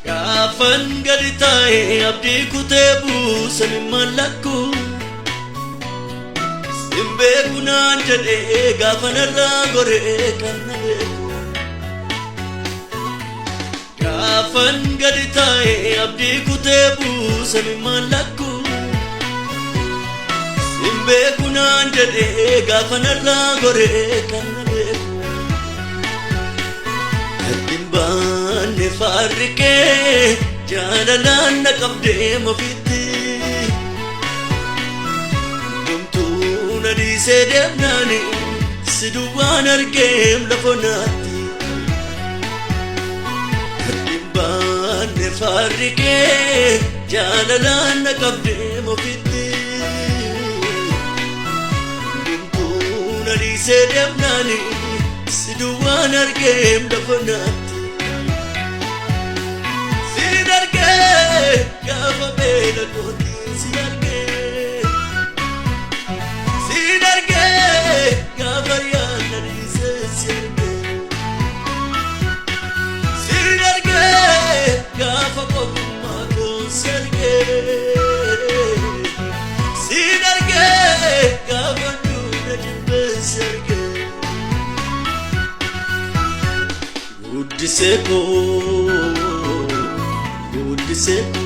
Gaafan gadi taa'ee abdii kutee buusan hin mallaqqu. Sin beeku naan jedhee gaafan irraa goree kan na beeku. Gaafan gadi taa'ee abdii kutee buusan hin mallaqqu. Sin beeku naan jedhee gaafan irraa goree kan na beeku. Baanne faarriqee jaalalaan na qabdee mofitti. Dhumtuu na dhiisee deemnaani si duwwaan argeem lafonaatti. Baanne faarriqee jaalalaan na qabdee mofitti. Dhumtuu na dhiisee deemnaani si duwwaan argeem lafonaatti. Gaafa beela kootii si argee, si argee gaafa yaadna dhiisee si argee, si argee gaafa qofummaa koo si argee, si argee gaafa duudha jibbee si argee. Guddisee koo, guddisee koo.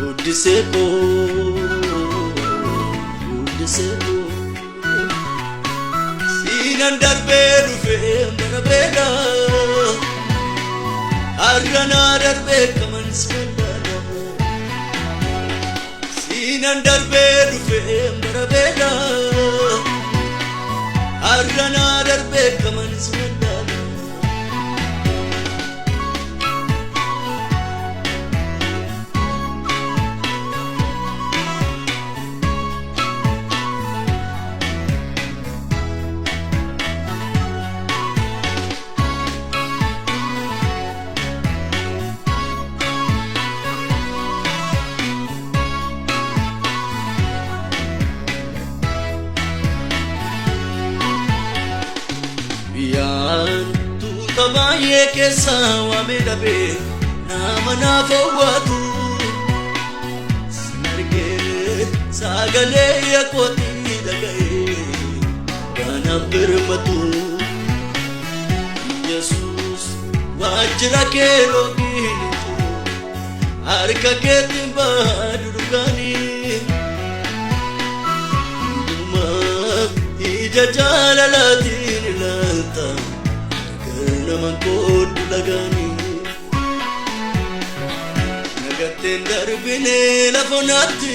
Udiseko, udiseko. Sinan darbe dufe marabeda, argana darbe kaman smalala. Sinan darbe dufe marabeda, argana darbe kaman smalala. Tabaayee keessa waamee dhabee nama naaf hawwatu. Sin argee sagalee yakkootii dhaga'ee kanaaf birmatu. Yesuus waajjira kee loogiin jiru harka keetiin baaduu dhugaanii. Hundumaa ija jaalalaatiin ilaalta. Naman kooddu lagaani nagatteen darbine lafonaatti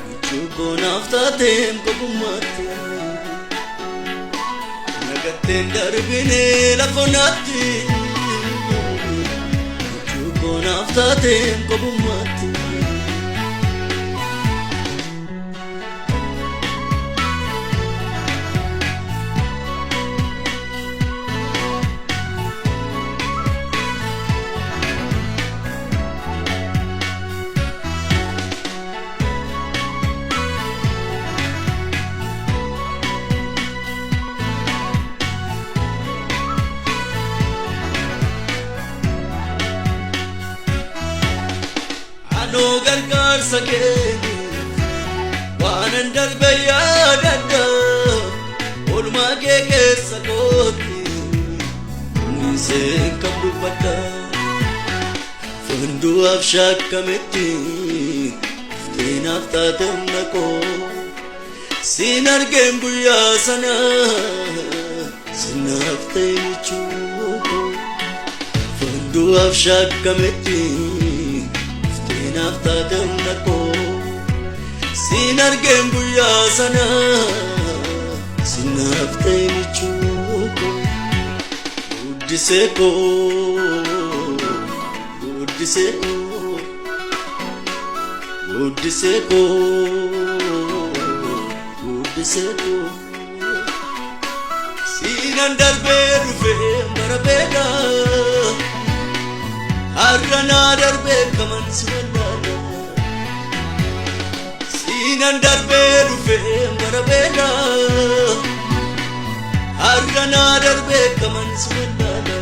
michuu koonaaf taateen kopummaatti. Nagatteen darbine lafonaatti michuu koonaaf taateen kopummaatti. No gargaarsa keenya waanan darbe yaadadha. Oolmaa kee keessa kooti niseen kan dubbadha. Fundu'aaf shaakkametti ifteenaaf taate humna koo. Sin argeen guyyaa sana sinaaf ta'e michuu. Fundu'aaf shaakkametti naaftaate humna koo. Sin argeen guyyaa sana sinaaf ta'e michuu koo. Guddisee koo, guddisee koo, guddisee koo, guddisee koo. Sinan darbee dhufee marabeedha. Argana darbe kaman smalala. Sinan darbe dufe marabeda. Argana darbe kaman smalala.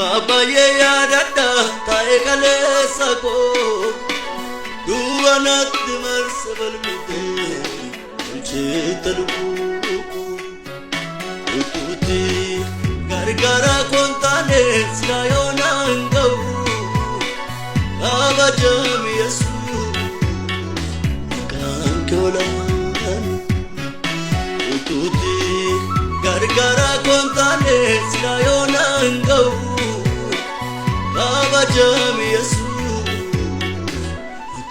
Abaye yadada tae kalesa ko duanat marsabal mide chetalu ututi gargara kontane sinayona ngau abajam yesu kankolan ututi gargara kontane sinayona ngau abajam yesu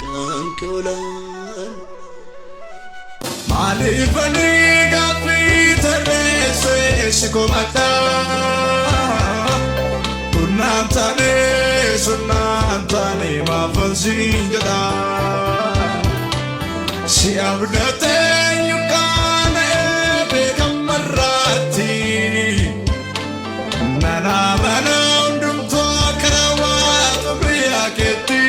kankolan malifani gafi terese shikomata sunantane mafansinjada si abdate yukane bekamarati nana manandum to karawa priyaketi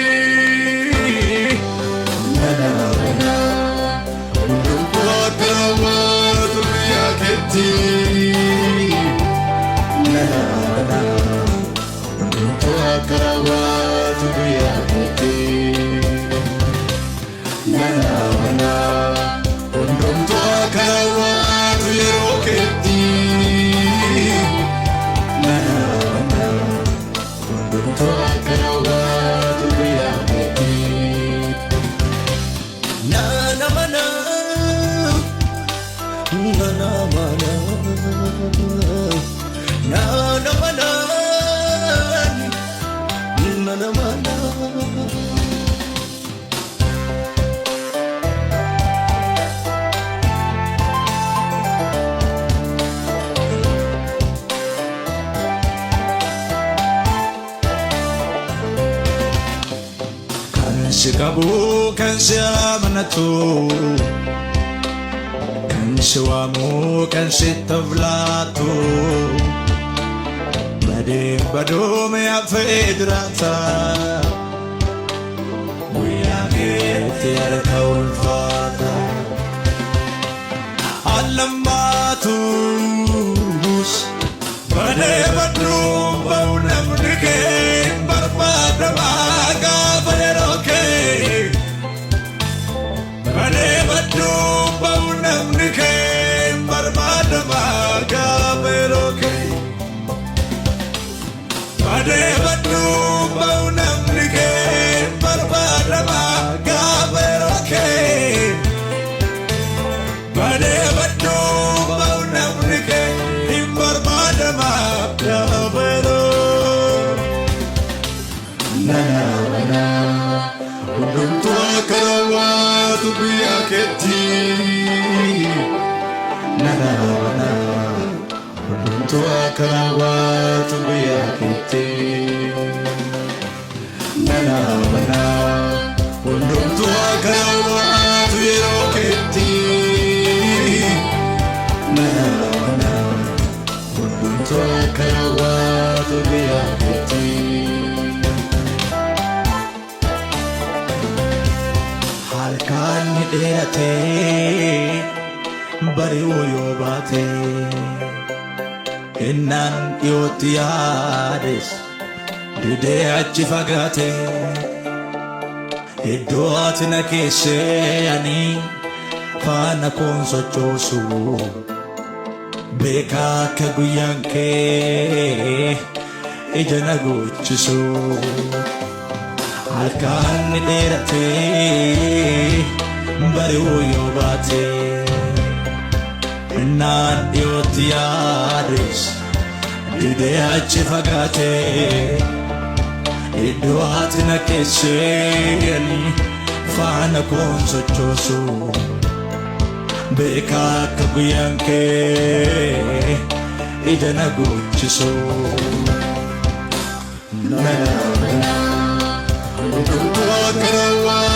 nana manandum to karawa priyaketi nana karawatu biyaketi nana mana undum to karawatu yeroketi nana mana undum to karawatu biyaketi nana mana nana mana nana mana nana mana Shikabu kan siamanatu kan siwamu kan sitavlatu badum ya fedrata wiyaget yarkaul fata alamatus badum baunam dike barbada maga beroke badum baunam dike barbada maga beroke badum baunam dike barbada maga beroke badum baunam dike barbada maga beroke nana mana undum to karawatu biyaketi nana mana undum to karawatu biyaketi nana mana undum to karawatu yeroketi nana mana undum to karawatu biyaketi halkan hidhate bari'u yoo baate innaan dhiyootti yaades didee achi fagaate iddoo ati na keessee ani faana koon sochoosu beekaa akka guyyaan kee ija na gochisu halkan hidhate bari'u yoo baate innaan dhiyootti yaades didee achi fagaate iddoo ati na keessee ani faana koon sochoosu beekaa akka guyyaan kee ija na gochisu nana mana undum to karawatu